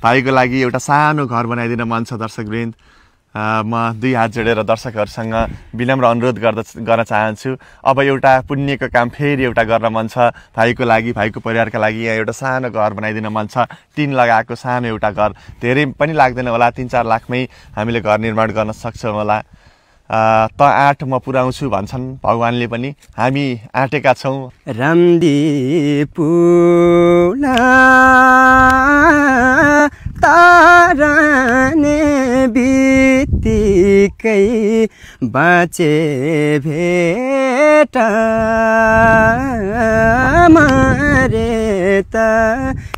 भाइको लागि एउटा सानो घर बनाइदिन मन छ दर्शकवृन्द। म दुई हात जोडेर दर्शकहरूसँग विनम्र अनुरोध गर्न चाहन्छु। अब एउटा पुण्यको काम फेरि एउटा गर्न मन छ भाइको लागि, भाइको परिवारका लागि। यहाँ एउटा सानो घर बनाइदिन मन छ, टिन लगाएको सानो एउटा घर, धेरै पनि लाग्दैन होला, 3-4 लाखमै हामीले घर निर्माण गर्न सक्छौँ होला। त आँट म पुर्याउँछु भन्छन् भगवानले पनि, हामी आँटेका छौँ। रामदीपुला ताराने बित्तिकै बाँचे भेट मरे त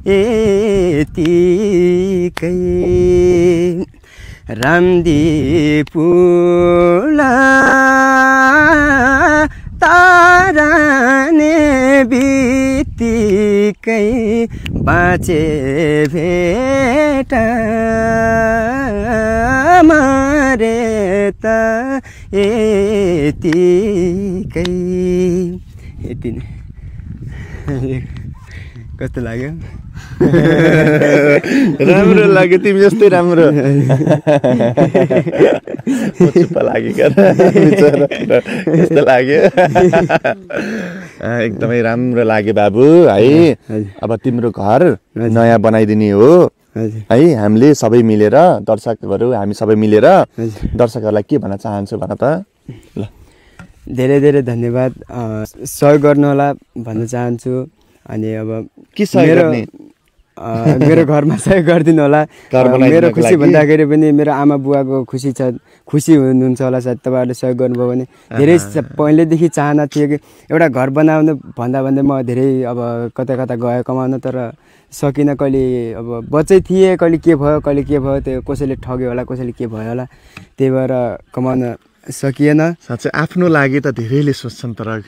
यतिकै। रामदीपुला ताराने बित्तिकै बाँचे भेट मरे त यतिकै। यति नै। कस्तो लाग्यो? राम्रो लाग्यो, तिमी जस्तै राम्रो। चुप्प लाग्यो कस्तो लाग्यो? एकदमै राम्रो लाग्यो बाबु है। अब तिम्रो घर नयाँ बनाइदिने हो है हामीले सबै मिलेर, दर्शकहरू हामी सबै मिलेर। दर्शकहरूलाई के भन्न चाहन्छु भन त? ल, धेरै धेरै धन्यवाद, सहयोग गर्नु होला भन्न चाहन्छु। अनि अब के सहयोग गर्ने? मेरो घरमा सहयोग गरिदिनु होला। मेरो खुसी भन्दाखेरि पनि मेरो आमा बुवाको खुसी छ, खुसी हुनुहुन्छ होला सायद तपाईँहरूले सहयोग गर्नुभयो भने। धेरै पहिल्यैदेखि चाहना थियो कि एउटा घर बनाउनु भन्दा भन्दै म धेरै अब कता कता गएँ कमाउन, तर सकिनँ। कहिले अब बच्चै थिएँ, कहिले के भयो त्यो कसैले ठग्यो होला, कसैले के भयो होला, त्यही भएर कमाउन सकिएन। साँच्चै आफ्नो लागि त धेरैले सोच्छन्, तर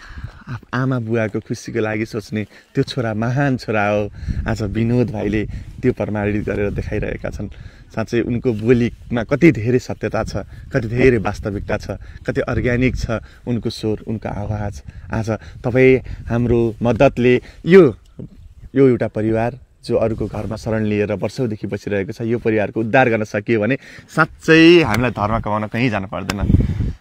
आमा बुवाको खुसीको लागि सोच्ने त्यो छोरा महान छोरा हो। आज विनोद भाइले त्यो प्रमाणित गरेर देखाइरहेका छन्। साँच्चै उनको बोलीमा कति धेरै सत्यता छ, कति धेरै वास्तविकता छ, कति अर्ग्यानिक छ उनको स्वर, उनको आवाज। आज तपाईँ हाम्रो मद्दतले यो एउटा परिवार जो अरूको घरमा शरण लिएर वर्षौँदेखि बसिरहेको छ, यो परिवारको उद्धार गर्न सकियो भने साँच्चै हामीलाई धर्म कमाउन कहीँ जानु पर्दैन।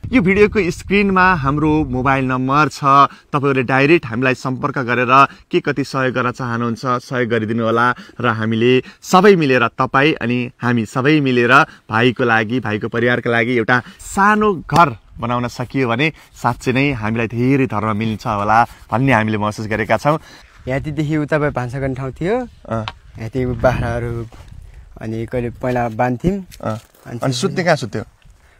यो भिडियोको स्क्रिनमा हाम्रो मोबाइल नम्बर छ, तपाईँहरूले डाइरेक्ट हामीलाई सम्पर्क गरेर के कति सहयोग गर्न चाहनुहुन्छ सहयोग गरिदिनु होला। र हामीले सबै मिलेर, तपाईँ अनि हामी सबै मिलेर भाइको लागि, भाइको परिवारको लागि एउटा सानो घर बनाउन सकियो भने साँच्चै नै हामीलाई धेरै धर्म मिल्छ होला भन्ने हामीले महसुस गरेका छौँ। यहाँदेखि उता भान्सा गर्ने ठाउँ थियो, यहाँदेखि बाख्राहरू अनि कहिले पहिला बान्थ्यौँ। अनि सुत्ने कहाँ सुत्थ्यो?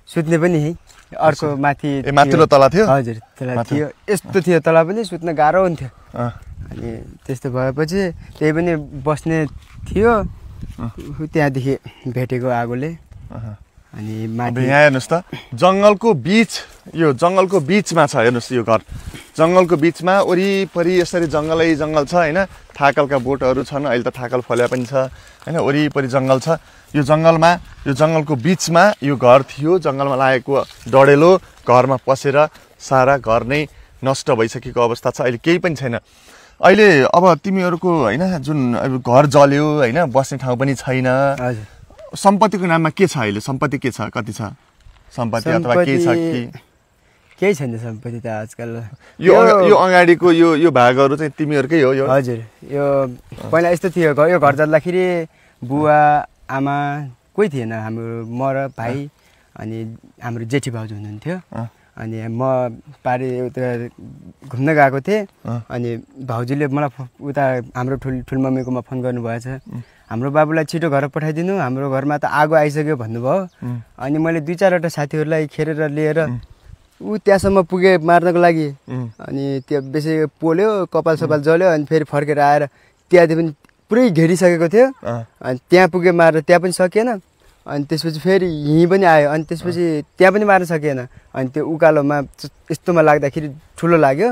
सुत्ने पनि है अर्को माथि माथिल्लो तला थियो। हजुर, तला थियो, यस्तो थियो तला पनि, सुत्न गाह्रो हुन्थ्यो। अनि त्यस्तो भएपछि त्यही पनि बस्ने थियो, त्यहाँदेखि भेटेको आगोले। अनि यहाँ हेर्नुहोस् त, जङ्गलको बिच, यो जङ्गलको बिचमा छ। हेर्नुहोस् यो घर जङ्गलको बिचमा, वरिपरि यसरी जङ्गलै जङ्गल छ होइन। थाकलका बोटहरू छन्, अहिले त थाकल फल्या पनि छ होइन। वरिपरि जङ्गल छ, यो जङ्गलमा, यो जङ्गलको बिचमा यो घर थियो। जङ्गलमा लागेको डढेलो घरमा पसेर सारा घर नै नष्ट भइसकेको अवस्था छ, अहिले केही पनि छैन। अहिले अब तिमीहरूको होइन जुन घर जल्यो होइन, बस्ने ठाउँ पनि छैन। सम्पत्तिको नाममा के छ अहिले? सम्पत्ति के छ, कति छ सम्पत्ति अथवा के छ कि केही छैन सम्पत्ति त आजकल? यो अगाडिको यो भागहरू चाहिँ तिमीहरूकै हो? यो हजुर, यो पहिला यस्तो थियो। यो घर जाँदाखेरि बुवा आमा कोही थिएन, हाम्रो म र भाइ अनि हाम्रो जेठी भाउजू हुनुहुन्थ्यो। अनि म पारि उता घुम्न गएको थिएँ, अनि भाउजूले मलाई उता हाम्रो ठुलमम्मीकोमा फोन गर्नुभएछ, हाम्रो बाबुलाई छिटो घर पठाइदिनु, हाम्रो घरमा त आगो आइसक्यो भन्नुभयो। अनि मैले 2-4वटा साथीहरूलाई खेरेर लिएर त्यहाँसम्म पुगेँ मार्नको लागि। अनि त्यो बेसी पोल्यो, कपाल सपाल जल्यो, अनि फेरि फर्केर आएर त्यहाँदेखि पनि पुरै घेरिसकेको थियो। अनि त्यहाँ पुगेँ मारेर, त्यहाँ पनि सकिएन। अनि त्यसपछि फेरि यहीँ पनि आयो, अनि त्यसपछि त्यहाँ पनि मार्न सकिएन। अनि त्यो उकालोमा यस्तोमा लाग्दाखेरि ठुलो लाग्यो।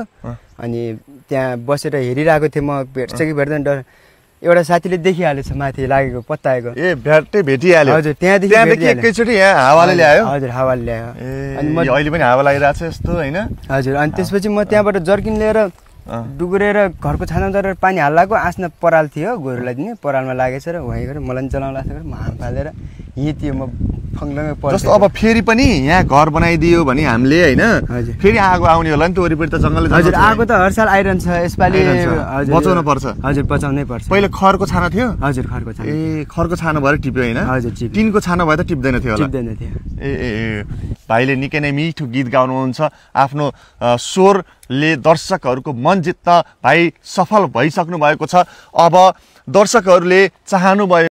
अनि त्यहाँ बसेर हेरिरहेको थिएँ, म भेट्छ कि भेट्दैन डर। एउटा साथीले देखिहालेछ माथि लागेको, पत्ताएको। भेटिहाल्यो। हजुर, त्यहाँदेखि एकैचोटि यहाँ हावाले ल्यायो। हजुर, हावाले ल्यायो। अनि अहिले पनि हावा लागिरहेको छ यस्तो होइन। हजुर, अनि त्यसपछि म त्यहाँबाट जर्किन लिएर डुगुरेर घरको छानातिर पानी हाल्लाको आस्न पराल थियो गोरुलाई दिने परालमा लागेछ र वहीँ गएर मलाई चलाउन लाग्छ म हाम फालेर हिँड्थ्यो म फङ्लङै पर्छ जस्तो अब फेरि पनि यहाँ घर बनाइदियो भने हामीले होइन फेरि आगो आउने होला नि त वरिपरि त जङ्गलले हजुर आगो त हर साल आइरहन्छ यसपालि बचाउनु पर्छ हजुर बचाउनै पर्छ पहिला खरको छाना थियो हजुर खरको छाना ए खरको छाना भएर टिप्यो होइन हजुर टिनको छाना भए त टिप्दैन थियो होला टिप्दैन थियो ए भाइले निकै नै मिठो गीत गाउनुहुन्छ आफ्नो स्वरले दर्शकहरूको मन जित्न भाइ सफल भइसक्नु भएको छ अब दर्शकहरूले चाहनु भयो